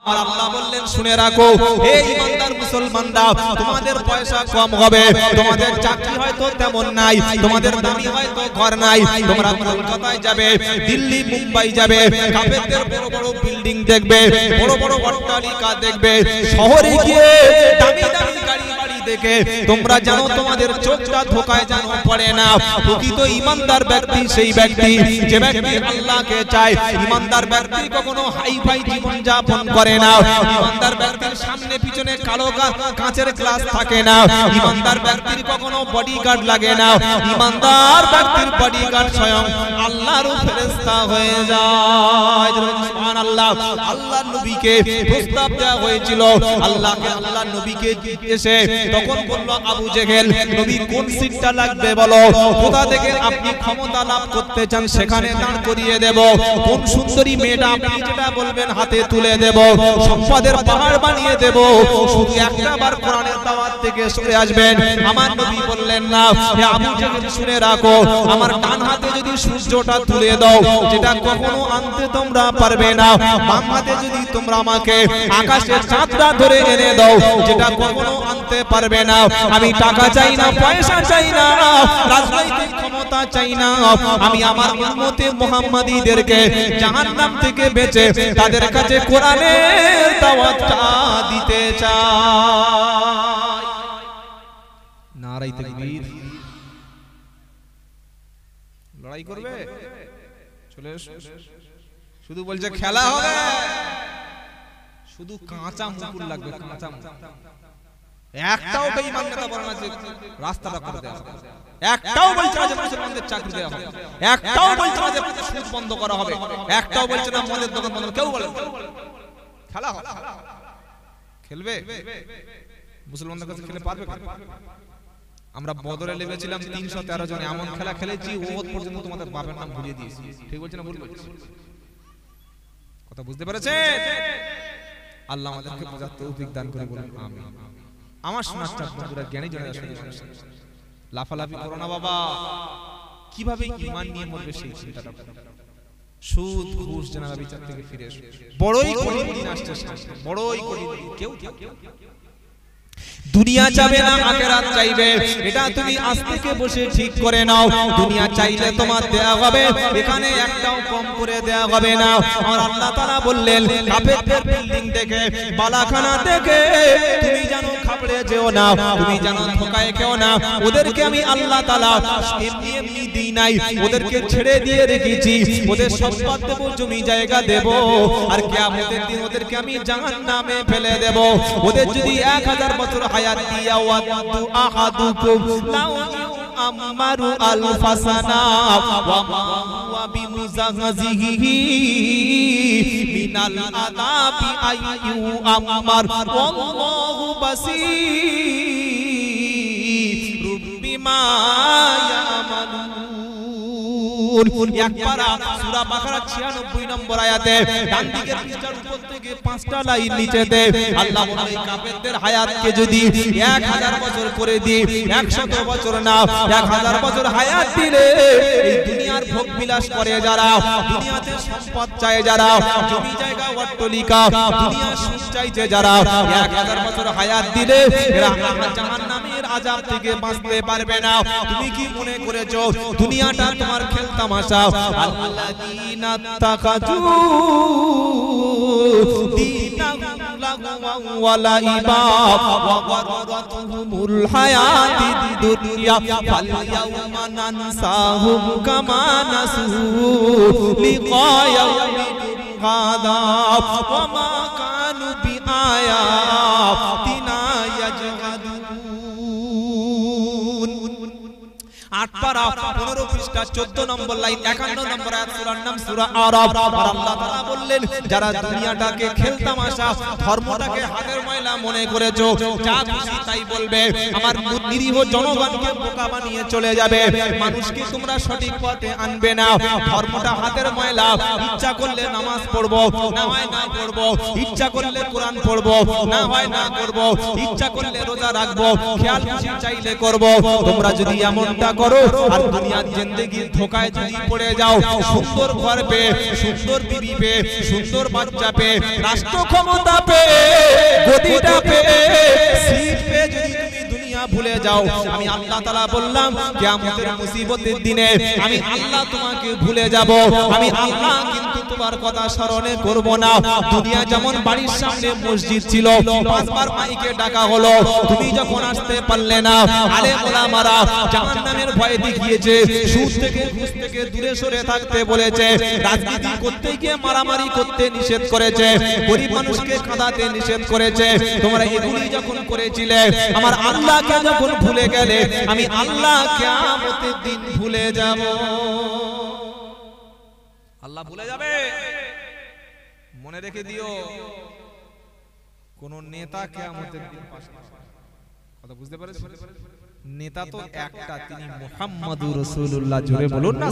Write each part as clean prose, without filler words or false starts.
আর আল্লাহ বললেন শুনে রাখো হে ঈমানদার মুসলমানরা, তোমাদের পয়সা কম হবে, তোমাদের চাকরি হয়তো তেমন নাই, তোমাদের দামি হয়তো ঘর নাই, তোমরা কলকাতায় যাবে, দিল্লি মুম্বাই যাবে, কাফেরদের বড় বড় বিল্ডিং দেখবে, বড় বড় অট্টালিকা দেখবে, শহরে গিয়ে দামি দামি গাড়ি বাড়ি দেখে তোমরা জানো তোমাদের চোখটা ধোকায় যেন পড়ে না। প্রকৃত ঈমানদার ব্যক্তি সেই ব্যক্তি যে ব্যক্তি আল্লাহকে চায়। ঈমানদার ব্যক্তি কখনো হাই ফাই জীবন যাপন করে না। ঈমানদার ব্যক্তির সামনে পিছনে কালো কাঁচের গ্লাস থাকে না। ঈমানদার ব্যক্তির কখনো বডিগার্ড লাগে না। ঈমানদার ব্যক্তির বডিগার্ড স্বয়ং আল্লাহর ফেরেশতা হয়ে যায়। সুবহানাল্লাহ। আল্লাহর নবীকে প্রস্তাব দেওয়া হয়েছিল, আল্লাহকে আল্লাহর নবীকে এসে তখন বলল আবু জেহেল, নবী কোন সিটটা লাগবে বলো, কোথা থেকে আপনি ক্ষমতা লাভ করতে চান সেখানে দাঁড় করিয়ে দেব, কোন সুন্দরী মেয়েটা আপনি যেটা বলবেন হাতে তুলে দেব, সম্পদের পাহাড় বানিয়ে দেব, শুধু একটাবার কোরআনের দাওয়াত থেকে সরে আসবেন। আমার নবী বললেন না, হে আবু জেহেল শুনে রাখো, আমার ডান হাতে যদি সূর্যটা তুলে দাও যেটা কখনো আনতে তোমরা পারবে না, বাম হাতে যদি তোমরা আমাকে আকাশের চাঁদটা ধরে এনে দাও যেটা কখনো আনতে পারবে না। আমি টাকা চাই না, পয়সা চাই না, রাজনৈতিক ক্ষমতা চাই না, আমি আমার উম্মতে মুহাম্মাদীদেরকে জাহান্নাম থেকে বেঁচে তাদের কাছে কোরআনের দাওয়াতটা দিতে চাই। নারায়ে তাকবীর। লড়াই করবে? চলে এসো। শুধু বলছে খেলা হবে, শুধু কাঁচা মুকুল লাগবে, কাঁচা মুকুল। একটাও বেঈমান নেতা বলে না যে রাস্তাটা করে দেওয়া হবে, একটাও বলছে না যে মুসলমানদের চাকরি দেওয়া হবে, একটাও বলছে না যে সুদ বন্ধ করা হবে, একটাও বলছে না মদের দোকান বন্ধ, কেউ বলে খেলা হবে। খেলবে? মুসলমানদের কাছে খেলে পারবে? আমরা বদরে লেগেছিলাম 313 জন, এমন খেলা খেলেছি ওহদ পর্যন্ত তোমাদের বাবার নাম ভুলিয়ে দিয়েছি। ঠিক বলছি না ভুল বলছি? কথা বুঝতে পেরেছেন? আল্লাহ আমাদেরকে বোঝার তৌফিক দান করে বলুন আমিন। আমার শোনাচ্ছেন বন্ধুরা, জ্ঞানী জনেরা শুনে লাফালাফি করো না বাবা। কিভাবে ঈমান নিয়ে মরবে সেই চিন্তাটা করো। সুদ ঘুষ জানালা বিচার থেকে ফিরে এসো। বড়ই কঠিন দিন আসছে সামনে, বড়ই কঠিন। কেউ দুনিয়া চাইবে না আখিরাত চাইবে, এটা তুমি আজ থেকে বসে ঠিক করে নাও। দুনিয়া চাইলে তোমার দেয়া হবে, এখানে একটাও কম করে দেয়া হবে না। আর আল্লাহ তাআলা বললেন কাফেরদের বিল্ডিং দেখে, বালাখানা দেখে তুমি জানো খাবড়ে যেও না, তুমি জানো ধোকায় কেউ না। ওদেরকে আমি আল্লাহ তাআলা এমনি এমনি দিই নাই, ওদেরকে ছেড়ে দিয়ে রেখেছি। ওদের সম্পদ দেব, জমি জায়গা দেব, আর কিয়ামতের দিন ওদেরকে আমি জাহান্নামে ফেলে দেব। ওদের যদি 1000 বছর হায়াত দিয়া ওয়াদু আহাদুকুম লাউ আমারু আলফাসানা ওয়া মা হুয়া বিমুজাহজিহি মিনাল আযাবি আইয়ু আমার ওয়াল্লাহু বাসীরুম বিমা ইয়ামালুন। একবারা সূরা বাকারা 96 নম্বর আয়াতে ডান দিকের পৃষ্ঠার উপর থেকে 5টা লাইন নিচেতে আল্লাহ বলেন কাফেরদের হায়াতকে যদি 1000 বছর করে দিই, 100 বছর না 1000 বছর হায়াত দিলে এই দুনিয়ার ভোগ বিলাস করে যারা, দুনিয়াতে সম্পদ চায় যারা, জমি জায়গা অট্টালিকা দুনিয়া সুখ চাইছে যারা, 1000 বছর হায়াত দিলে এরা জাহান্নামের আযাব থেকে বাঁচতে পারবে না। তুমি কি মনে করেছো দুনিয়াটা তোমার খেলতামাশা? আল্লাযীনা তাকাজু দীনাহুম লাহওয়ান ওয়া লাইবা ওয়া গররাতুহুমুল হায়াতিদ দুনিয়া ফালইয়াউমা নানসাহুম কামা নাসু লিকা ইয়াউমিহিম হাযা ওয়া মা কানু বিআয়াতিনা ইয়াজহাদুন। 8 পারা 15 পৃষ্ঠা 14 নম্বর লাইন 51 নম্বর আয়াত, সূরার নাম সূরা আরাফ। আর আল্লাহ তাআলা বললেন যারা দুনিয়াটাকে খেলতামাশা, ধর্মটাকে হাতের ময়লা মনে করেছো, যা খুশি তাই বলবে, আমার নিরীহ জনগণকে বোকা বানিয়ে চলে যাবে, মানুষকে তোমরা সঠিক পথে আনবে না, ধর্মটা হাতের ময়লা, ইচ্ছা করলে নামাজ পড়বো, না হয় না পড়বো, ইচ্ছা করলে কোরআন পড়বো, না হয় না করবো, ইচ্ছা করলে রোজা রাখবো, খেয়াল খুশি চাইলে করবো। তোমরা যদি এমনটা করো আর দুনিয়ার জিন্দেগি করতে গিয়ে ধোকায় যদি পড়ে যাও, সুন্দর ঘর পেয়ে, সুন্দর বিবি পেয়ে, সুন্দর বাচ্চা পেয়ে, রাষ্ট্র ক্ষমতা পেয়ে, গদিটা পেয়ে, সিট পেয়ে যদি তুমি দুনিয়া ভুলে যাও, আমি আল্লাহ তাআলা বললাম কিয়ামতের মুসিবতের দিনে আমি আল্লাহ তোমাকে ভুলে যাব। আমি আল্লাহ কিন্তু তোমার কথা স্মরণে করব না। দুনিয়া যেমন বাড়ির সামনে মসজিদ ছিল, পাঁচবার মাইকে ডাকা হলো, তুমি যখন আসতে পারলে না, আলেম ওলামারা জাহান্নামের ভয় দেখিয়েছে, সুদ থেকে ঘুষ থেকে দূরে সরে থাকতে বলেছে, রাজনীতি করতে গিয়ে মারামারি করতে নিষেধ করেছে, গরিব মানুষকে কাঁদাতে নিষেধ করেছে। তোমরা এগুলি যখন করেছিলে, আমার আল্লাহকে যখন ভুলে গেলে, আমি আল্লাহ কিয়ামতের দিন ভুলে যাব। আল্লাহ ভুলে যাবে, মনে রেখে দিও। কোন নেতা কিয়ামতের দিন পাশে, কথা বুঝতে পেরেছো? নেতা তো একটা, তিনি মুহাম্মাদুর রাসূলুল্লাহ। জোরে বলুন না।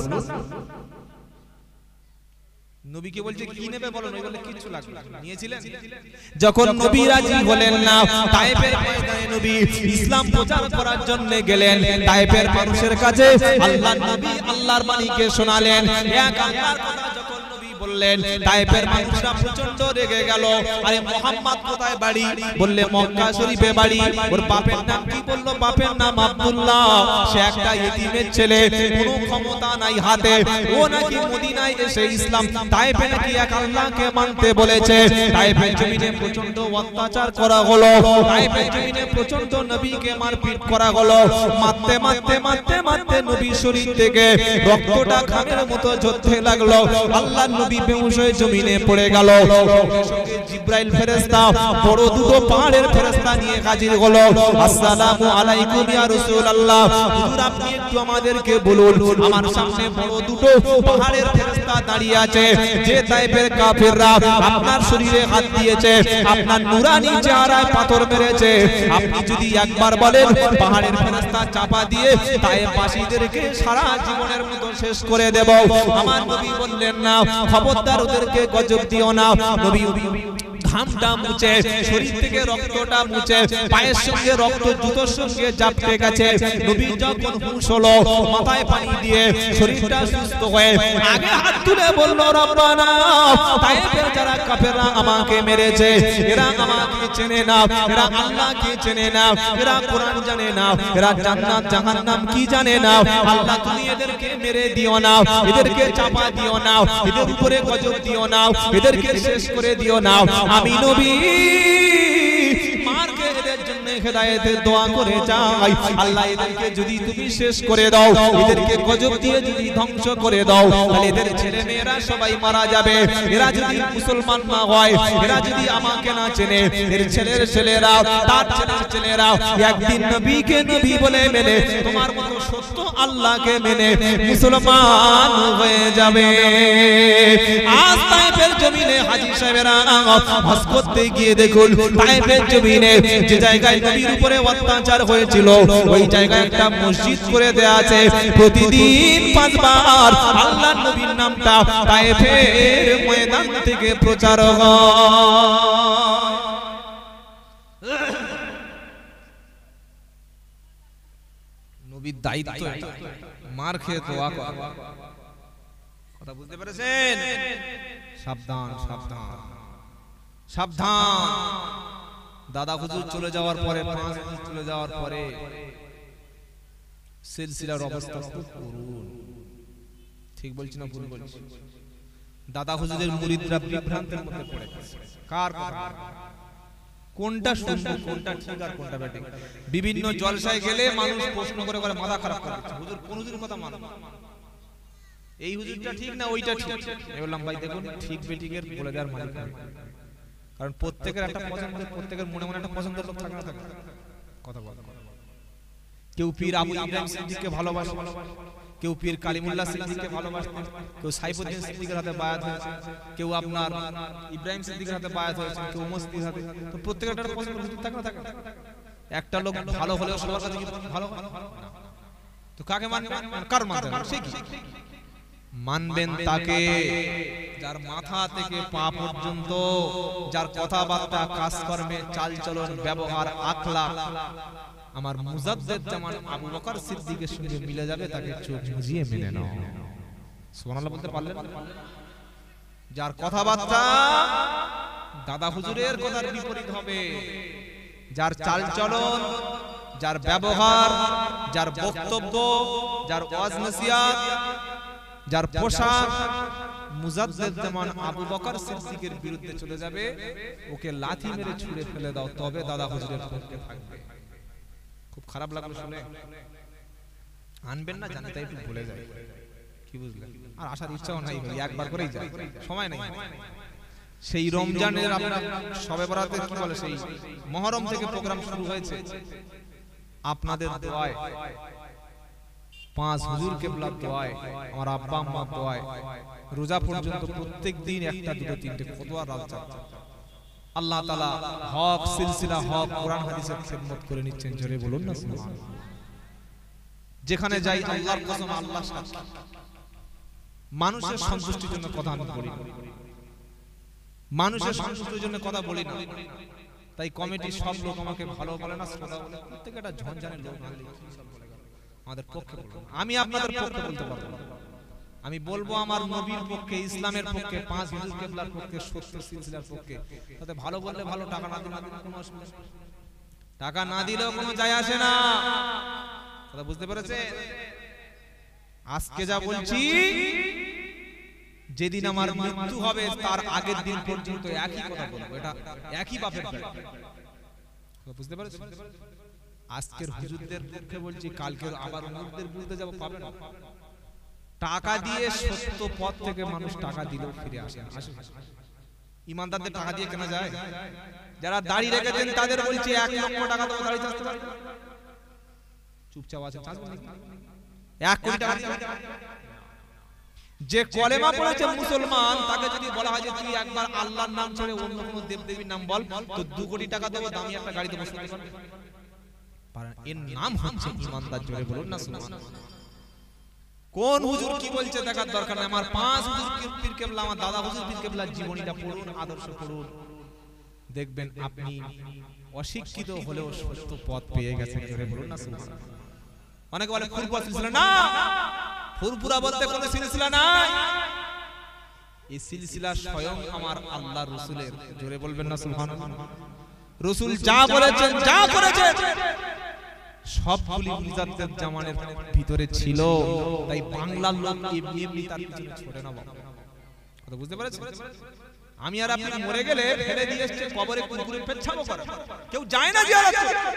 নবীকে বলছে কি নেবে বলো, নবী বলে কিছু লাগবে না। নিয়েছিলেন? যখন নবী রাজি হলেন না, তায়েফের ময়দানে নবী ইসলাম প্রচার করার জন্য গেলেন। তায়েফের মানুষের কাছে আল্লাহর নবী আল্লাহর বাণীকে শোনালেন। এক আল্লাহর কথা যখন নবী বললেন, তায়েফের মানুষরা প্রচন্ড রেগে গেল। আরে মুহাম্মদ কোথায় বাড়ি? বললে মক্কা শরীফে বাড়ি। ওর বাপের নাম কি? বললো বাপের নাম আব্দুল্লাহ। সে একটা ইতিমের ছেলে, কোনো ক্ষমতা নাই হাতে। ও নাকি মদিনায় এসে ইসলাম, তায়েফে নাকি এক আল্লাহকে মানতে বলেছে। তায়েফের জমিনে প্রচন্ড অত্যাচার করা হলো, তায়েফের জমিনে প্রচন্ড নবীকে মারপিট করা হলো। মারতে মারতে মারতে মারতে নবী শরীর থেকে রক্তটা খামের মতো ঝরতে লাগলো। আল্লাহর নবী বেহুশ হয়ে জমিনে পড়ে গেল। সঙ্গে জিবরাইল ফেরেশতা, বড় দুটো পাহাড়ের ফেরেশতা নিয়ে হাজির হলো। আসসালামু আলাইকুম ইয়া রাসূলুল্লাহ, হুজুর আপনি একটু আমাদেরকে বলুন, আমার সামনে বড় দুটো পাহাড়ের ফেরেশতা দাঁড়িয়ে আছে, যে তায়েফের কাফেররা আপনার শরীরে হাত দিয়েছে, আপনার নুরানি চেহারায় পাথর মেরেছে, আপনি যদি একবার বলেন পাহাড়ের ফেরেশতা চাপা দিয়ে তায়েফবাসীদেরকে সারা জীবনের মতো শেষ করে দেব। আমার নবী বললেন না, খবরদার ওদেরকে গজব দিও না। নবী ঘামটা মুছে, শরীর থেকে রক্তটা মুছে, পায়ের সঙ্গে রক্ত জুতোর সঙ্গে জাপটে গেছে। নবী যখন হুঁশ হলো, মাথায় পানি দিয়ে শরীরটা সুস্থ হয়ে আগে হাত তুলে বলল, রব্বানা, তায়েফের যারা কাফেররা আমাকে মেরেছে, এরা আমাকে চেনে না, এরা আল্লাহকে চেনে না, এরা কোরআন জানে না, এরা জান্নাত জাহান্নাম কি জানে না। আল্লাহ তুমি এদেরকে মেরে দিও না, এদেরকে চাপা দিও না, এদের উপরে গজব দিও না, এদেরকে শেষ করে দিও না। আমি নবী মারকে এদের জন্য হেদায়েতের দোয়া করে যাই, আল্লাহ এদেরকে যদি তুমি শেষ করে দাও, এদেরকে গজব দিয়ে যদি ধ্বংস করে দাও, তাহলে এদের ছেলে মেয়েরা সবাই মারা যাবে। এরা যদি মুসলমান না হয়, এরা যদি আমাকে না চেনে, এর ছেলের ছেলেরা, তার ছেলের ছেলেরা একদিন নবীকে নবী বলে মেনে, তোমার মতো সত্য আল্লাহকে মেনে মুসলমান হয়ে যাবে। আজ তায়েফের জমিনে হাজী সাহেবেরা হজ করতে গিয়ে দেখুন, তায়েফের জমিনে যে জায়গায় নবীর উপরে অত্যাচার হয়েছিল, ওই জায়গায় একটা মসজিদ করে দেয়া আছে। প্রতিদিন 5 বার আল্লাহর নবীর নামটা তায়েফের ময়দান থেকে প্রচার হয়। নবীর দায়িত্ব মার খেয়ে দোয়া করা। কথা বুঝতে পেরেছেন? সাবধান সাবধান সাবধান। দাদা হুজুর চলে যাওয়ার পরে, 5 দিন চলে যাওয়ার পরে সিলসিলার অবস্থা খুব করুণ। ঠিক বলছি না ভুল বলছি? দাদা হুজুরের মুরিদরা বিভ্রান্তের মধ্যে পড়ে গেছে। কার কথা, কোনটা শুনবো, কোনটা ঠিক আর কোনটা ব্যাটিং। বিভিন্ন জলসায় গেলে মানুষ প্রশ্ন করে করে মাথা খারাপ করে দিচ্ছে, হুজুর কোন হুজুরের কথা মানো, এই হুজুরটা ঠিক না ওইটা ঠিক। আমি বললাম ভাই দেখুন, ঠিক বেঠিক এর বলে দেওয়ার মালিক আমি, কারণ প্রত্যেকের একটা পছন্দ, প্রত্যেকের মনে মনে একটা পছন্দের লোক থাকে না থাকে। কথা বল, কেউ পীর আবু ইব্রাহিম সিদ্দিককে ভালোবাসে, কেউ পীর কালিমুল্লাহ সিদ্দিককে ভালোবাসতেন, কেউ সাইফুদ্দিন সিদ্দিকের হাতে বায়াত হয়েছে, কেউ আপনার ইব্রাহিম সিদ্দিকের হাতে বায়াত হয়েছে, কেউ ওমর সিদ্দিকের হাতে। তো প্রত্যেকের একটা পছন্দ থাকে না থাকে। একটা লোক ভালো হলেও সবার কাছে ভালো, তো কাকে মানবেন? কার মানবেন? সে কি মানবেন? তাকে যার মাথা থেকে পা পর্যন্ত, যার কথাবার্তা, কাজকর্মে, চালচলন, ব্যবহার, আখলাক আমার মুজাদ্দেদ জামান আবু বকর সিদ্দিকের সঙ্গে মিলে যাবে, তাকে চোখ বুজিয়ে মেনে নাও। সুবহানাল্লাহ বলতে পারলেন? যার কথাবার্তা দাদা হুজুরের কথার বিপরীত হবে, যার চালচলন, যার ব্যবহার, যার বক্তব্য, যার ওয়াজ নসিহত, যার পোশাক মুজাদ্দেদ জামান আবু বকর সিদ্দিকের বিরুদ্ধে চলে যাবে, ওকে লাথি মেরে ছুঁড়ে ফেলে দাও, তবে দাদা হুজুরের পক্ষে থাকবে। খুব খারাপ লাগলো শুনে। আনবেন না জানি, তাই একটু ভুলে যায়, কি বুঝলেন? আর আসার ইচ্ছাও নাই, একবার করেই যায়, সময় নাই। সেই রমজানের আপনারা শবে বরাতে কি বলে, সেই মুহররম থেকে প্রোগ্রাম শুরু হয়েছে। আপনাদের দোয়ায়, পাঁচ হুজুর কেবলার দোয়ায়, আমার আব্বা আম্মার দোয়ায় রোজা পর্যন্ত প্রত্যেকদিন একটা দুটো তিনটে ফতোয়া রাত যাচ্ছে। আল্লাহ তাআলা হক সিলসিলা, হক কোরআন হাদিসের খিদমত করে নিচ্ছেন। জোরে বলুন না সুবহানাল্লাহ। যেখানে যাই আল্লাহর কসম, আল্লাহ সাক্ষী, মানুষের সন্তুষ্টির জন্য কথা আমি বলি না, মানুষের সন্তুষ্টির জন্য কথা বলি না। তাই কমিটির সব লোক আমাকে ভালো বলে না, শ্রোতা বলে, প্রত্যেকটা ঝনঝানের লোক আনলে কি সব বলে গেল আমাদের পক্ষে। আমি আপনাদের পক্ষে বলতে পারবো না, আমি বলবো আমার নবীর পক্ষে, ইসলামের পক্ষে, পাঁচ হুজুর কেবলার পক্ষে, সত্য সিলসিলার পক্ষে। তাতে ভালো বললে ভালো, টাকা না দিলে কোনো অসুবিধা নেই, টাকা না দিলেও কোনো যায় আসে না। কথা বুঝতে পেরেছে? আজকে যা বলছি, যেদিন আমার মৃত্যু হবে তার আগের দিন পর্যন্ত একই কথা বলবো, এটা একই বাপের পেট। বুঝতে পেরেছেন? আজকের হুজুরদের পক্ষে বলছি, কালকের আবার হুজুরদের বিরুদ্ধে যাব, পাবে না। টাকা দিয়ে সত্য পথ থেকে মানুষ টাকা দিলেও ফিরে আসে। ইমানদারদের টাকা দিয়ে কেনা যায়? যারা দাড়ি রেখেছেন তাদের বলছি 1 লক্ষ টাকা দেবো, দাড়ি চাচ্ছে পারবে? চুপচাপ আছে, 1 কোটি টাকা দিয়ে। যে কলেমা পড়েছে মুসলমান, তাকে যদি বলা হয় যে তুই একবার আল্লাহর নাম ছেড়ে অন্য কোনো দেবদেবীর নাম বল, তো 2 কোটি টাকা দেবো, দামি একটা গাড়ি দেবো। এর নাম হচ্ছে ইমানদার। জোরে বলুন না সুবহানাল্লাহ। কোন হুজুর কি বলছে দেখার দরকার নেই, আমার 5 হুজুর পীর কেবলা, আমার দাদা হুজুর পীর কেবলার জীবনীটা পড়ুন, আদর্শ পড়ুন, দেখবেন আপনি অশিক্ষিত হলেও সত্য পথ পেয়ে গেছেন। জোরে বলুন না সুবহানাল্লাহ। অনেকে বলে ফুরফুরা সিলসিলা না, ফুরফুরা বলতে কোনো সিলসিলা নাই, এই সিলসিলা স্বয়ং আমার আল্লাহ রাসূলের। জোরে বলবেন না সুবহানাল্লাহ। রাসূল যা বলেছেন, যা করেছেন, সবগুলি মুজাদ্দেদ জামানের ভিতরে ছিল। তাই বাংলার লোক এমনি তার পিছনে ছোটে না বাবা। কথা বুঝতে পেরেছেন? আমি আর আপনি মরে গেলে ফেলে দিয়ে এসেছে কবরে, কুকুরে পেচ্ছাবো করে, কেউ যায় না জিয়ারত করতে।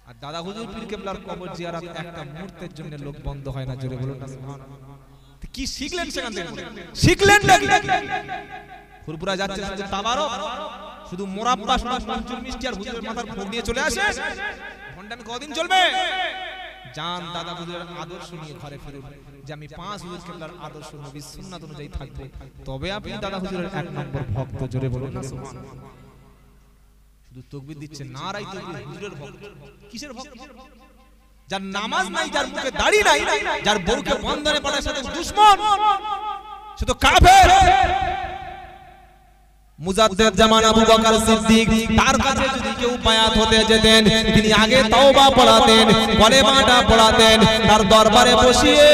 আর দাদা হুজুর পীর কেবলার কবর জিয়ারত একটা মুহূর্তের জন্য লোক বন্ধ হয় না। জোরে বলুন না সুবহানাল্লাহ। কি শিখলেন সেখান থেকে? শিখলেন নাকি? ফুরফুরা যাচ্ছে শুধু তাবারক, শুধু মোরাব্বা, শুধু মঞ্জুর মিষ্টি আর হুজুরের মাথার ভোগ নিয়ে চলে আসে। ঘন্টামি কদিন চলবে? জান দাদা হুজুরের আদর্শ নিয়ে ঘরে ফিরুন, যে আমি 5 হুজুর কেবলার আদর্শ নবীর সুন্নাত অনুযায়ী থাকবো, তবে আপনি দাদা হুজুরের 1 নম্বর ভক্ত। জোরে বলুন না সুবহানাল্লাহ। শুধু তাকবীর দিচ্ছে, নারাই তাকবীর, হুজুরের ভক্ত। কিসের ভক্ত? যার নামাজ নাই, যার মুখে দাড়ি নাই, যার বউকে বন্ধনে পাঠায় সাথে দুশমন, সে তো কাফের। মুজাদ্দেদ জামান আবু বকর সিদ্দিক, তার কাছে যদি কেউ বায়াত হতে যেতেন, তিনি আগে তাওবা পড়াতেন, কলেমাটা পড়াতেন, তার দরবারে বসিয়ে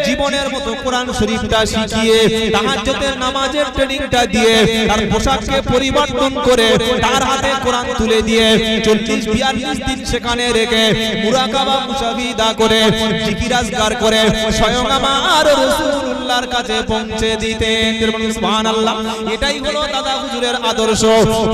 জীবনের মতো কোরআন শরীফটা শিখিয়ে, তাহাজ্জুদের নামাজের ট্রেনিংটা দিয়ে, তার পোশাককে পরিবর্তন করে, তার হাতে কোরআন তুলে দিয়ে 40-42 দিন সেখানে রেখে মুরাকাবা মুশাহিদা করে, জিকির আজকার করে স্বয়ং আমার রাসূলুল্লাহর কাছে পৌঁছে দিতেন। সুবহানাল্লাহ। এটাই হলো দাদা হুজুরের আদর্শ।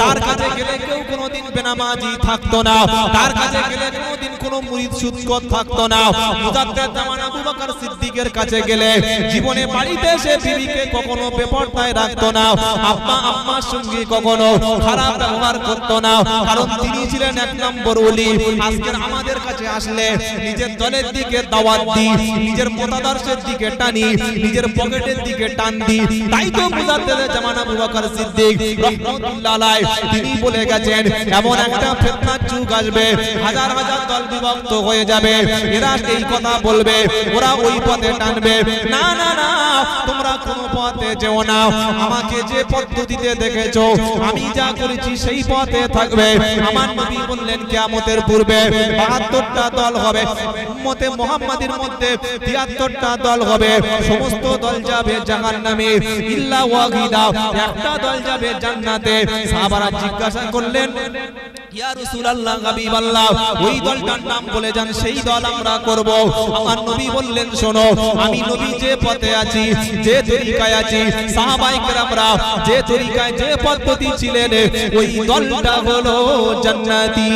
তার কাছে গেলে কেউ কোনোদিন বেনামাজি থাকতো না, তার কাছে গেলে কোনোদিন কোনো মুরিদ সুদখোর থাকতো না। মুজাদ্দেদ জামান আবু বকর সিদ্দিকের কাছে গেলে জীবনে বাড়িতে এসে বিবিকে কখনো বেপরদায় রাখতো না, আব্বা আম্মার সঙ্গে কখনো খারাপ ব্যবহার করতো না, কারণ তিনি ছিলেন 1 নম্বর ওলি। আজকের আমাদের কাছে আসলে নিজের দলের দিকে দাওয়াত দিই, নিজের মতাদর্শের দিকে টানি, নিজের পকেটের দিকে টান দিই। তাই তো মুজাদ্দেদ জামান আবু বকর সিদ্দিক রাহমাতুল্লাহ আলাইহি তিনি বলে গেছেন, এমন একটা ফিতনার যুগ আসবে, হাজার হাজার দল বিভক্ত হয়ে যাবে, এরা এই কথা বলবে, ওরা ওই পথে টান জানবে না না না তোমরা কোন পথে যেও না আমাকে যে পদ্ধতিতে দেখেছো আমি যা করেছি সেই পথে থাকবে আমার নবী বললেন কিয়ামতের পূর্বে 72টা দল হবে উম্মতে মুহাম্মাদের মধ্যে 73টা দল হবে সমস্ত দল যাবে জাহান্নামে ইল্লা ওয়াহিদা একটা দল যাবে জান্নাতে সাহাবারা জিজ্ঞাসা করলেন ইয়া রাসূলুল্লাহ হাবিবাল্লাহ ওই দলটার নাম বলে যান সেই দল আমরা করব আমার নবী বললেন শোনো আমি নবী যে পথে আছি যে তরিকায় আছি সাহাবায়ে কেরামরা যে তরিকায় যে পদ্ধতি ছিলেন ওই দলটা হলো জান্নাতি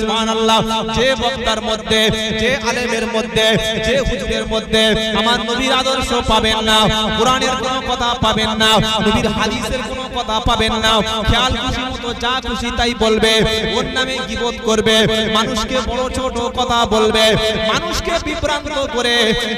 সুবহানাল্লাহ যে বক্তার মধ্যে যে আলেমের মধ্যে যে হুজুরের মধ্যে আমার নবীর আদর্শ পাবেন না কোরআনের কোনো কথা পাবেন না নবীর হাদিসের কোনো কথা পাবেন না খেয়াল খুশি মতো যা খুশি তাই বলবে ওর নামে গীবত করবে মানুষকে বড় ছোট কথা বলবে মানুষকে বিভ্রান্ত করে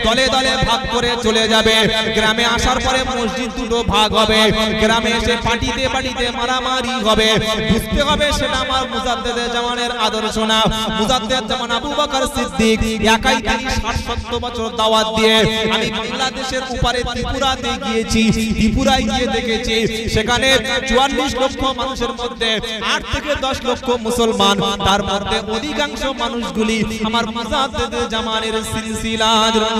দলে দলে ভাগ করে চলে যাবে গ্রামে আসার পরে মসজিদ দুটো ভাগ হবে গ্রামে এসে পাটিতে পাটিতে মারামারি হবে বুঝতে হবে সেটা আমার মুজাদ্দেদে জামানের আদর্শ না মুজাদ্দেদ জামান আবু বকর সিদ্দিক একাই তিনি 60-70 বছর দাওয়াত দিয়ে আমি বাংলাদেশের উপরে ত্রিপুরাতে গিয়েছি ত্রিপুরায় গিয়ে দেখেছি সেখানে 44 লক্ষ মানুষের মধ্যে 8 থেকে 10 লক্ষ মুসলমান তার মধ্যে অধিকাংশ মানুষগুলি আমার মুজাদ্দেদে জামানের সিলসিলা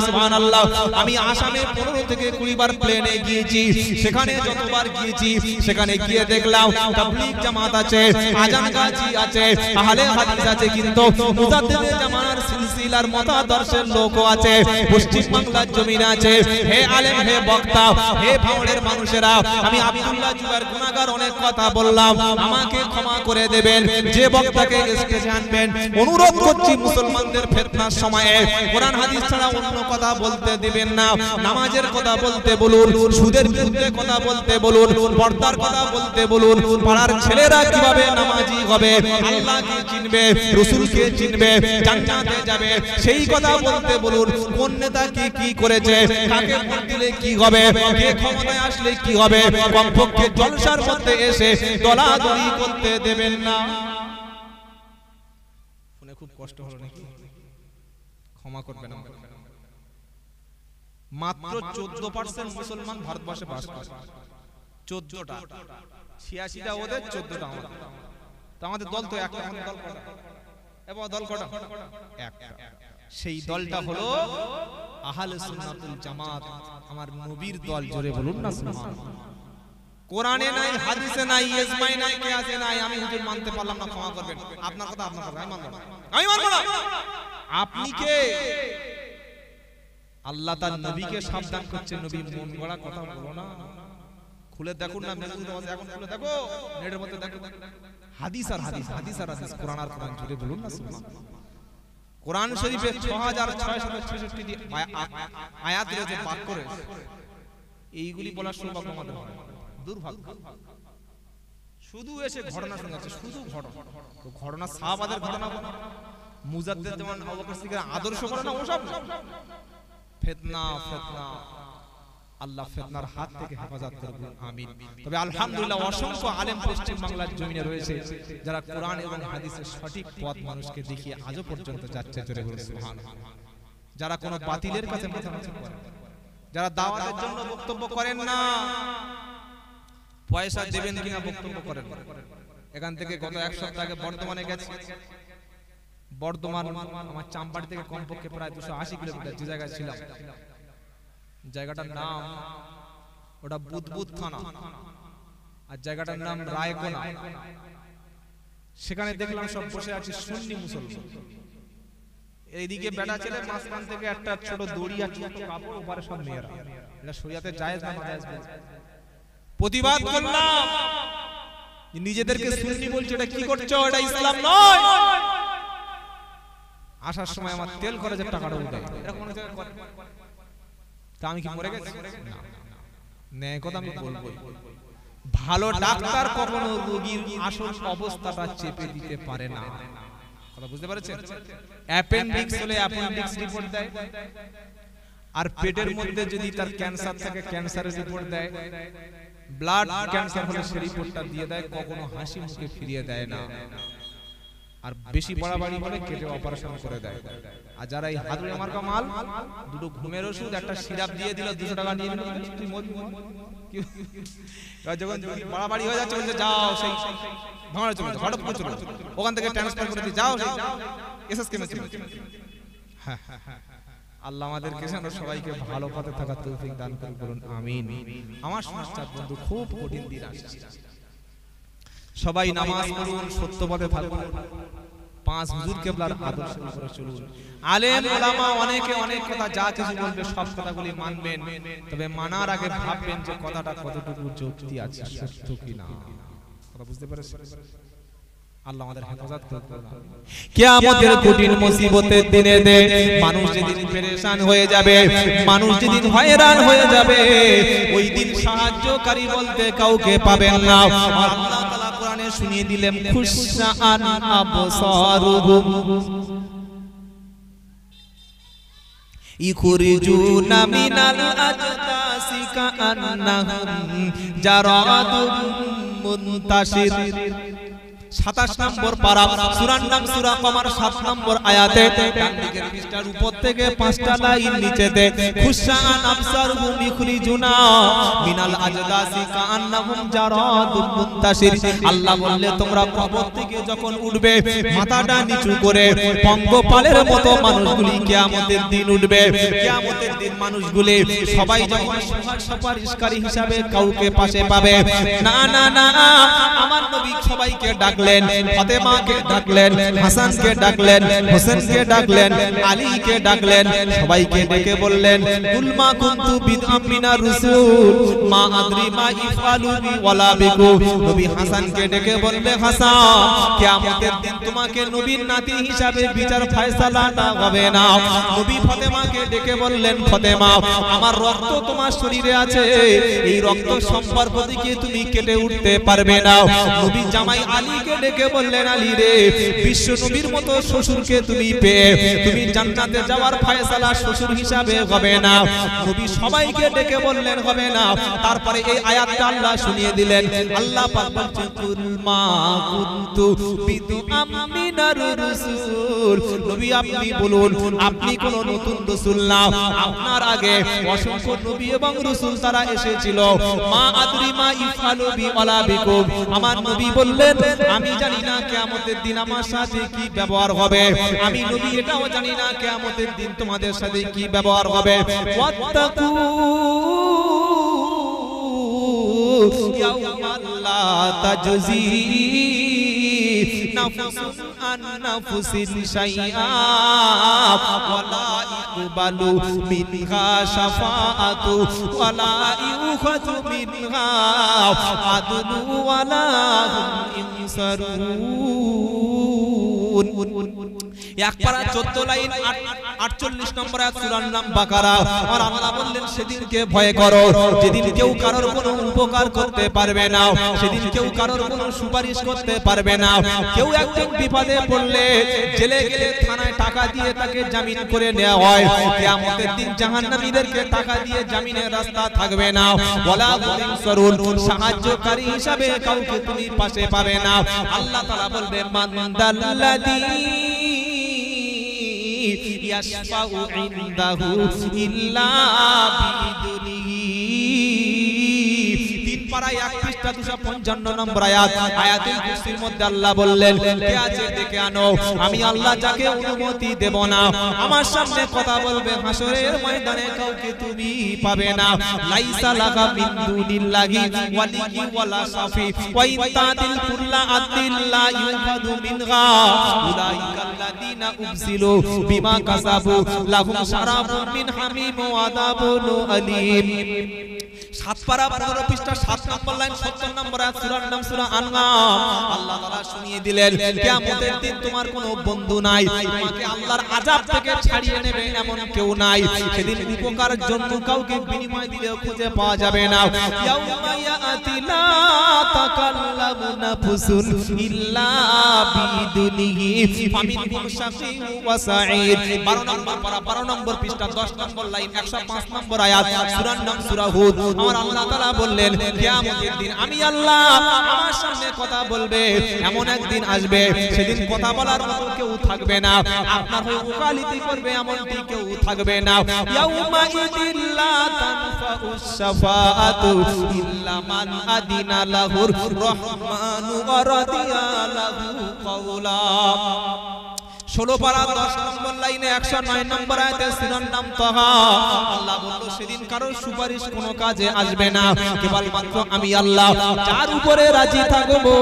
সুবহানাল্লাহ আমি আসামে 15 থেকে 20 বার প্লেনে গিয়েছি সেখানে যতবার গিয়েছি সেখানে গিয়ে দেখলাম তাবলীগ জামাত আছে আজান গাজী আছে আহলে হাদিস আছে কিন্তু মুজাদ্দেদে জামানের সিলসিলার মতাদর্শের লোকও আছে পশ্চিম বাংলার জমিন আছে হে আলেম হে বক্তা হে ভাওড়ের মানুষেরা আমি আব্দুল্লাহ জুবায়ের গুনাহগার অনেক কথা বললাম আমাকে ক্ষমা করে দেবেন যে বক্তাকে স্টেজে আনবেন অনুরোধ করছি মুসলমানদের ফিতনার সময়ে কোরআন হাদিস ছাড়া অন্য কথা বলতে দিবেন না নামাজের কথা বলতে বলুন সুদের বিরুদ্ধে কথা বলতে বলুন পর্দার কথা বলতে বলুন পাড়ার ছেলেরা কিভাবে নামাজি হবে আল্লাহকে চিনবে রাসূলকে চিনবে জান্নাতে যাবে সেই কথা বলতে বলুন কোন নেতা কি করেছে কাকে ভোট দিলে কি হবে কে ক্ষমতায় আসলে কি হবে কমপক্ষে জলসার মধ্যে এসে দলাদলি করতে দেবেন না শুনে খুব কষ্ট হলো নাকি ক্ষমা করবেন মাত্র 14% মুসলমান ভারতবর্ষে বাস করে 14টা 86টা ওদের 14টা আমাদের তো আমাদের দল তো একটা আমাদের দল কটা এবং দল কটা একটা সেই দলটা হলো আহলে সুন্নাতুল জামাত আমার নবীর দল জোরে বলুন না সুবহানাল্লাহ কোরআনে নাই হাদিসে নাই ইজমাই নাই কিয়াসে নাই আমি হুজুর মানতে পারলাম না ক্ষমা করবেন আপনার কথা আপনার কথা আমি মানব না আপনি কে আল্লাহ তার নবীকে সাবধান করছেন নবী মন গড়া কথা বলো না খুলে দেখুন না মেসেজ এখন খুলে দেখো নেটের মধ্যে দেখো হাদিস আর হাদিস হাদিস আর হাদিস কোরআন আর কোরআন জুড়ে বলুন না সুবহানাল্লাহ কোরআন শরীফে 6666টি আয়াত রয়েছে পাঠ করে এইগুলি বলার সৌভাগ্য আমাদের হয় দুর্ভাগ্য শুধু এসে ঘটনা শোনাচ্ছে শুধু ঘটনা তো ঘটনা সাহাবাদের ঘটনা মুজাদ্দেদ জামান আবু বকর সিদ্দিকের আদর্শ ঘটনা ওসব ফিতনা ফিতনা আল্লাহ ফিতনার হাত থেকে হেফাজত করুন আমিন তবে আলহামদুলিল্লাহ অসংখ্য আলেম পশ্চিম বাংলার জমিনে রয়েছে যারা কোরআন এবং হাদিসের সঠিক পথ মানুষকে দেখিয়ে আজও পর্যন্ত যাচ্ছে জোরে বলুন সুবহানাল্লাহ যারা কোনো বাতিলের কাছে মাথা নত করে যারা দাওয়াতের জন্য বক্তব্য করেন না পয়সা দেবেন কিনা বক্তব্য করেন এখান থেকে গত এক সপ্তাহ আগে বর্ধমানে গেছি বর্ধমান আমার চাম্পাড়ি থেকে কমপক্ষে প্রায় 280 কিলোমিটার যে জায়গায় ছিলাম জায়গাটার নাম ওটা বুদবুদ থানা আর জায়গাটার নাম রায়কোনা সেখানে দেখলাম সব বসে আছে সুন্নি মুসলমান এইদিকে বেটা ছেলে মাঝখান থেকে একটা ছোট দড়ি আর ছোট কাপড় উপরে সব মেয়েরা এটা শরীয়তে জায়েজ না নাজায়েজ প্রতিবাদ করলাম নিজেদেরকে সুন্নি বলছে এটা কি করছো এটা ইসলাম নয় আসার সময় আমার তেল খরচের টাকাটা উঠে এরকম অনেক জায়গায় করে তা আমি কি মরে গেছি না ন্যায় কথা আমি বলবো ভালো ডাক্তার কখনো রোগীর আসল অবস্থাটা চেপে দিতে পারে না কথা বুঝতে পারছেন অ্যাপেন্ডিক্স হলে অ্যাপেন্ডিক্স রিপোর্ট দেয় আর পেটের মধ্যে যদি তার ক্যান্সার থাকে ক্যান্সারের রিপোর্ট দেয় ব্লাড ক্যান্সার হলে সেই রিপোর্টটা দিয়ে দেয় কখনো হাসি মুখে ফিরিয়ে দেয় না আর বেশি বাড়াবাড়ি করে কেটে অপারেশন করে দেয়। আর যারা এই হাতুড়ি মার্কা মাল, দুটো ঘুমের ওষুধ একটা সিরাপ দিয়ে দিল, 200 টাকা নিয়ে নিল, তুই মরবি। যখন বাড়াবাড়ি হয়ে যাচ্ছে বলছে যাও সেই ভাঙড়ে চলে যাও, ঘটকপুর চলে যাও, ওখান থেকে ট্রান্সফার করে দিয়ে যাও এসএসকে মে চলে যাও। হ্যাঁ, আল্লাহ আমাদেরকে যেন সবাইকে ভালো পথে থাকার তৌফিক দান করুন, বলুন আমিন। আমার সংস্থার বন্ধু খুব কঠিন দিন আসছে, সবাই নামাজ পড়ুন, সত্য পথে থাকুন, 5 হুজুর কেবলার আদর্শের উপরে চলুন। আলেম ওলামা অনেকে অনেক কথা যা কিছু বলবে সব কথাগুলি মানবেন, তবে মানার আগে ভাববেন যে কথাটা কতটুকু যুক্তি আছে, সত্য কিনা। কথা বুঝতে পারছেন? আল্লাহ আমাদের হেফাজত করুন। কিয়ামতের কঠিন মুসিবতের দিনে মানুষ যেদিন পেরেশান হয়ে যাবে, মানুষ যেদিন হয়রান হয়ে যাবে, ওই দিন সাহায্যকারী বলতে কাউকে পাবেন না। আল্লাহ তাআলা কোরআনে শুনিয়ে দিলেন খুশআন আবসারুহুম ইখরিজুনা মিনাল আজদাসি কাআন্নাহুম জারাদুম মুনতাশির। 27 নম্বর পারা, সূরার নাম সূরা কমার 7 নম্বর আয়াতে ডান দিকের পৃষ্ঠার উপর থেকে 5টা লাইন নিচেতে খুশআন আবসারুহুম ইখরিজুনা মিনাল আজদাসি কাআন্নাহুম জারাদুম মুনতাশির। আল্লাহ বললে তোমরা কবর থেকে যখন উঠবে মাথাটা নিচু করে পঙ্গপালের মতো মানুষগুলি কিয়ামতের দিন উঠবে। কিয়ামতের দিন মানুষগুলি সবাই যখন সুপারিশকারী হিসাবে কাউকে পাশে পাবে, না না না, আমার নবী সবাইকে ডাকলেন, ফাতেমাকে ডাকলেন, হাসানকে ডাকলেন, হোসেনকে ডাকলেন, আলীকে ডাকলেন, সবাইকে ডেকে বললেন কুলমা কুনতু বিদআম মিনার রাসূল মা আদরি মা ইফআলু বি ওয়ালা বিকু। নবী হাসানকে ডেকে বললে হাসান, কিয়ামতের দিন তোমাকে নবীর নাতি হিসাবে বিচার ফয়সালা না হবে না। নবী ফাতেমাকে ডেকে বললেন ফাতেমা, আমার রক্ত তোমার শরীরে আছে, এই রক্ত সম্পর্ক থেকে তুমি কেটে উঠতে পারবে না। নবী জামাই আলীকে ডেকে বললেন আলী রে, বিশ্ব নবীর মতো শ্বশুরকে তুমি পেয়ে তুমি জান্নাতে যাওয়ার ফয়সালা শ্বশুর হিসাবে হবে না। নবী সবাইকে ডেকে বললেন হবে না। তারপরে এই আয়াতটা আল্লাহ শুনিয়ে দিলেন। আল্লাহ পাক বলছেন কুল মা কুনতু বিদআম মিনার রাসূল। নবী আপনি বলুন, আপনি কোন নতুন রাসূল না, আপনার আগে অসংখ্য নবী এবং রাসূল তারা এসেছিল। মা আদরি মা ইফআলু বি ওয়ালা বিকুম। আমার নবী বললেন আমি জানি না কিয়ামতের দিন আমার সাথে কি ব্যবহার হবে, আমি নবী এটাও জানি না কিয়ামতের দিন তোমাদের সাথে কি ব্যবহার হবে। ওয়াত্তাকু ইয়াওমান লা তাজজি নাফসুন আন নাফসিন শাইআ ওয়ালা ইকবালু মিনহা শাফাআতু ওয়ালা ইউখাযু মিনহা আদলু ওয়ালা হুম ইনসারুন। একপারা 14 লাইন 48 নম্বর আয়াত সূরার নাম বাকারা। আর আল্লাহ বললেন সেদিনকে ভয় করো যেদিন কেউ কারোর কোনো উপকার করতে পারবে না, সেদিন কেউ কারোর কোনো সুপারিশ করতে পারবে না। কেউ একজন বিপদে পড়লে জেলে গেলে থানায় টাকা দিয়ে তাকে জামিন করে নেওয়া হয়, কিয়ামতের দিন জাহান্নামীদেরকে টাকা দিয়ে জামিনের রাস্তা থাকবে না। ওয়ালা ইনসারুন, সাহায্যকারী হিসাবে কাউকে তুমি পাশে পাবে না। আল্লাহ তাআলা বলবে মান দাল্লাযী ইয়াশফাউ ইনদাহু ইল্লা বিইذনিহি। 3 পারা 1 পৃষ্ঠা 255 নম্বর আয়াত। আয়াতুল কুরসির মধ্যে আল্লাহ বললেন কে আছে ডেকে আনো, আমি আল্লাহ যাকে অনুমতি দেব না আমার সামনে কথা বলবে হাসরের ময়দানে কাউকে তুমি পাবে না। লাইসা লাকা মিন দুনিল্লাহি ওয়ালিয়্যি ওয়ালা শাফি ওয়া ইনতাদিল কুল্লা আদিল্লা ইউফাদু মিনহা উলাইকাল্লাযিনা উবসিলু বিমা কাসাবু লাহুম শারাবুম মিন হামিম ওয়া আযাবুন আলীম। 7 পারা 15 পৃষ্ঠা 7 নম্বর লাইন 70 নম্বর আয়াত সূরার নাম সূরা আনআম। আল্লাহ তাআলা শুনিয়ে দিলেন কিয়ামতের দিন তোমার কোনো বন্ধু নাই, তোমাকে আল্লাহর আযাব থেকে ছাড়িয়ে নেবে এমন কেউ নাই। সেদিন উপকারের জন্য কাউকে বিনিময় দিলেও খুঁজে পাওয়া যাবে না। ইয়াউমা ইয়াতি লা তাকাল্লামু নাফসুন ইল্লা বিইذনিহি ফামিনহুম শাকীউন ওয়া সাঈদ। 12 নম্বর পারা 12 নম্বর পৃষ্ঠা 10 নম্বর লাইন 105 নম্বর আয়াত সূরার নাম সূরা হুদ। আমার আল্লাহ তাআলা বললেন কিয়ামতের দিন আমি আল্লাহ আমার সামনে কথা বলবে এমন এমন একদিন আসবে সেদিন কথা বলার মতো কেউ থাকবে না, আপনার হয়ে ওকালতি করবে এমনটি কেউ থাকবে না। ইয়াউমা ইদিল লা তানফাউস শাফাআতু ইল্লা মান আদিনা লাহুর রহমানু ওয়া রাদিয়া লাহু কাওলা। 16 পারা 10 নম্বর লাইনে 109 নম্বর আয়াতে শিরোনাম তাহা আল্লাহ বলল সেদিন কারো সুপারিশ কোনো কাজে আসবে না, কেবলমাত্র আমি আল্লাহ যার উপরে রাজি থাকবো,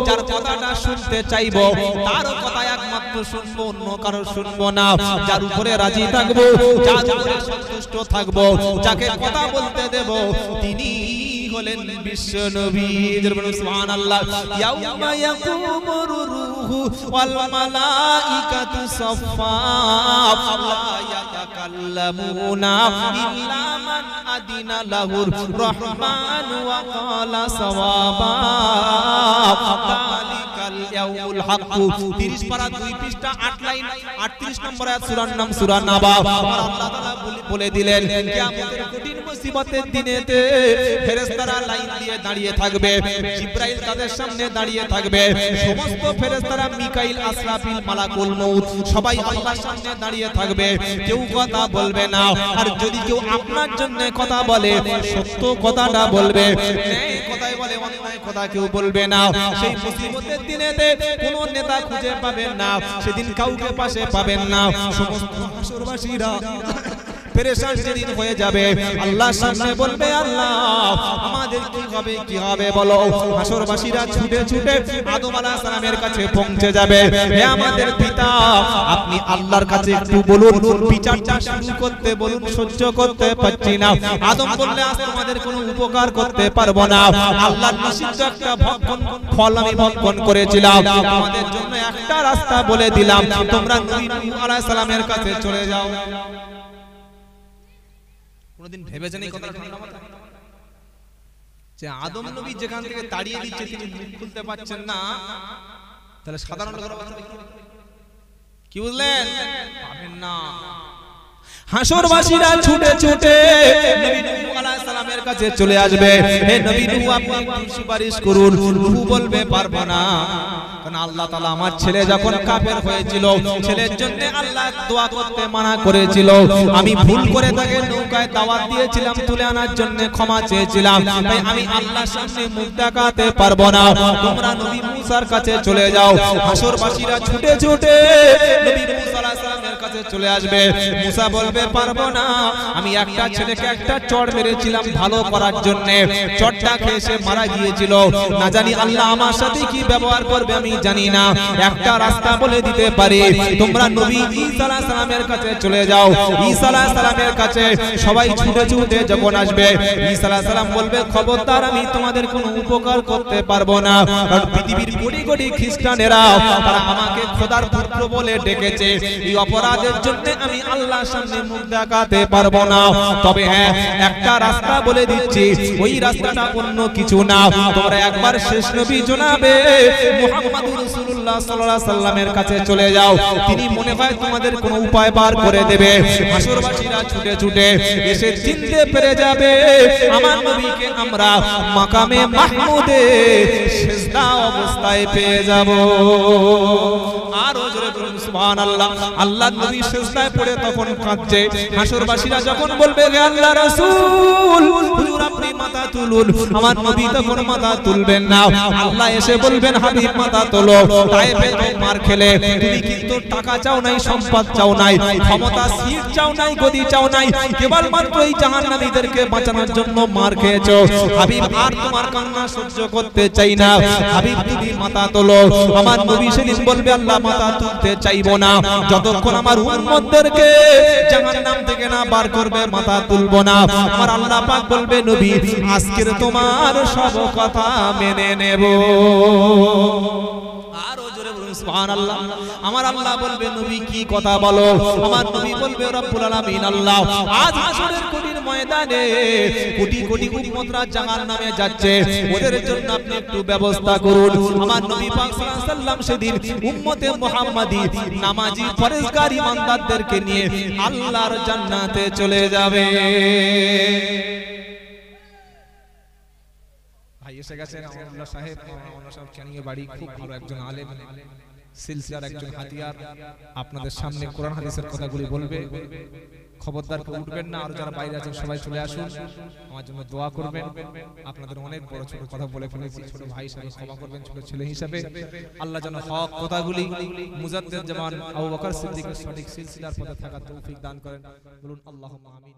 যার কথাটা শুনতে চাইবো তার কথা একমাত্র শুনবো, অন্য কারো শুনবো না। যার উপরে রাজি থাকবো, যার উপরে সন্তুষ্ট থাকবো, যাকে কথা বলতে দেব তিনি হলেন বিশ্ব নবী। সুবহানাল্লাহ। ইয়াউমা ইয়াকুমুর রূহু ওয়াল মালাইকাতু সাফফা লা ইয়াতাকাল্লামুনা ইল্লা মান আদিনা লাহুর রহমান ওয়া ক্বালা সাওয়াবা যালিকাল ইয়াউমুল হক। 30 পারা 2 পৃষ্ঠা 8 লাইন 38 নম্বর আয়াত সূরার নাম সূরা নাবা। আল্লাহ তাআলা বলে দিলেন কিয়ামতের কঠিন মুসিবতের দিনেতে ফেরেশতারা লাইন দিয়ে দাঁড়িয়ে থাকবে, জিবরাইল তাদের সামনে দাঁড়িয়ে থাকবে, সমস্ত ফেরেশতারা মিকাইল, আসরাফিল, মালাকুল মউত সবাই আল্লাহর সামনে দাঁড়িয়ে থাকবে, কেউ কথা বলবে না। আর যদি কেউ আপনার জন্য কথা বলে সত্য কথাটা বলবে, ন্যায় কথাই বলে, অন্যায় কথা কেউ বলবে না। সেই মুসিবতের দিনেতে কোনো নেতা খুঁজে পাবেন না, সেদিন কাউকে পাশে পাবেন না, সমস্ত হাসরবাসীরা পেরেশান যেদিন হয়ে যাবে আল্লাহর সামনে বলবে আল্লাহ আমাদের কি হবে বলো। হাসরবাসীরা ছুটে ছুটে আদম আলাইহিস সালামের কাছে পৌঁছে যাবে, হে আমাদের পিতা আপনি আল্লাহর কাছে একটু বলুন, বিচারটা শুরু করতে বলুন, সহ্য করতে পারছি না। আদম বললে আজ তোমাদের কোনো উপকার করতে পারবো না, আল্লাহর নিষিদ্ধ একটা ফল আমি ভক্ষণ করেছিলাম, তোমাদের জন্য একটা রাস্তা বলে দিলাম, তোমরা নবী নূহ আলাইহিস সালামের কাছে চলে যাও। কোনদিন ভেবেছেন এই কথা? যে আদম নবী যেখান থেকে তাড়িয়ে দিচ্ছে তিনি মুখ খুলতে পারছেন না, তাহলে সাধারণ লোকেরা কি বুঝলেন? পাবেন না। হাসরবাসীরা ছুটে ছুটে নবী নূহ আলাইহিস সালামের কাছে চলে আসবে, হে নবী নূহ আপনি একটু সুপারিশ করুন। নূহ বলবে পারবো না, কারণ আল্লাহ তাআলা আমার ছেলে যখন কাফের হয়েছিল ছেলের জন্য আল্লাহ দোয়া করতে মানা করেছিল, আমি ভুল করে তাকে নৌকায় দাওয়াত দিয়েছিলাম, তুলে আনার জন্য ক্ষমা চেয়েছিলাম, তাই আমি আল্লাহর সামনে মুখ দেখাতে পারবো না, তোমরা নবী মুসার কাছে চলে যাও। হাসরবাসীরা ছুটে ছুটে নবী মুসা আলাইহিস সালামের কাছে চলে আসবে, মুসা বলবে পারবো না, আমি একটা ছেলেকে একটা চড় মেরেছিলাম ভালো করার জন্য, চড়টা খেয়ে সে মারা গিয়েছিল, না জানি আল্লাহ আমার সাথে কি ব্যবহার করবে আমি জানি না, একটা রাস্তা বলে দিতে পারি, তোমরা নবী ঈসা আলাইহিস সালামের কাছে চলে যাও। ঈসা আলাইহিস সালামের কাছে সবাই ছুটে ছুটে যখন আসবে, ঈসা আলাইহিস সালাম বলবে খবরদার আমি তোমাদের কোনো উপকার করতে পারবো না, কারণ পৃথিবীর কোটি কোটি খ্রিস্টানেরা তারা আমাকে খোদার পুত্র বলে ডেকেছে, এই অপরাধের জন্য আমি আল্লাহর সামনে মুখ দেখাতে পারবো না, তবে হ্যাঁ একটা রাস্তা বলে দিচ্ছি, ওই রাস্তাটা অন্য কিছু না, তোমরা একবার শেষ নবী জনাবে মুহাম্মদুর রাসূলুল্লাহ সাল্লাল্লাহু আলাইহি সাল্লামের কাছে চলে যাও, তিনি মনে হয় তোমাদের কোনো উপায় বার করে দেবে। হাসরবাসীরা ছুটে ছুটে এসে চিনতে পেরে যাবে আমার নবীকে আমরা মাকামে মাহমুদে সিজদা অবস্থায় পেয়ে যাব। আর জোরে বলুন সুবহানাল্লাহ। আল্লাহর নবী সিজদায় পড়ে তখন কাঁদছে, হাসরবাসীরা যখন বলবে হে আল্লাহর রাসূল হুজুর আপনি মাথা তুলুন, আমার নবী তখন মাথা তুলবেন না, আল্লাহ এসে বলবেন হাবিব মাথা তোলো, তায়েফে মার খেলে তুমি কিন্তু টাকা চাও নাই, সম্পদ চাও নাই, ক্ষমতা সিট চাও নাই, গদি চাও নাই, কেবলমাত্র এই জাহান্নামীদেরকে বাঁচানোর জন্য মার খেয়েছো, হাবিব আর তোমার কান্না সহ্য করতে চাই না, হাবিব তুমি মাথা তোলো। আমার নবী সেদিন বলবে আল্লাহ মাথা তুলতে চাইবো না, যতক্ষণ আমার উম্মতদেরকে জাহান্নাম থেকে না বার করবে মাথা তুলবো না। আমার আল্লাহ পাক বলবে নবী আজকের তোমার সব কথা মেনে নেব। আরো জোরে বলুন সুবহানাল্লাহ। আমার আল্লাহ বলবে নবী কি কথা বলো, আমার নবী বলবে রব্বুল আলামিন আল্লাহ আজ হাসরের কঠিন ময়দানে কোটি কোটি উম্মতরা জাহান্নামে যাচ্ছে, ওদের জন্য আপনি একটু ব্যবস্থা করুন। আমার নবী পাক সাল্লাল্লাহু আলাইহি সাল্লাম সেদিন উম্মতে মুহাম্মাদি নামাজি পরেজগার ইমানদারদেরকে নিয়ে আল্লাহর জান্নাতে চলে যাবে। ভাই এসে গেছেন আমানুল্লাহ সাহেব। আমানুল্লাহ সাহেব ক্যানিংয়ে বাড়ি, খুব ভালো একজন আলেম, সিলসিলার একজন হাতিয়ার। আপনাদের সামনে কোরআন হাদিসের কথাগুলি বলবে। খবরদার কেউ উঠবেন না, আর যারা বাইরে আছেন সবাই চলে আসুন, আমার জন্য দোয়া করবেন। আপনাদের অনেক বড় ছোট কথা বলে ফেলেছি, ছোট ভাই হিসেবে ক্ষমা করবেন, ছোট ছেলে হিসেবে। আল্লাহ যেন হক কথাগুলি মুজাদ্দেদ জামান আবু বকর সিদ্দিকের সঠিক সিলসিলার পথে থাকার তৌফিক দান করেন। বলুন আল্লাহুম্মা আমিন।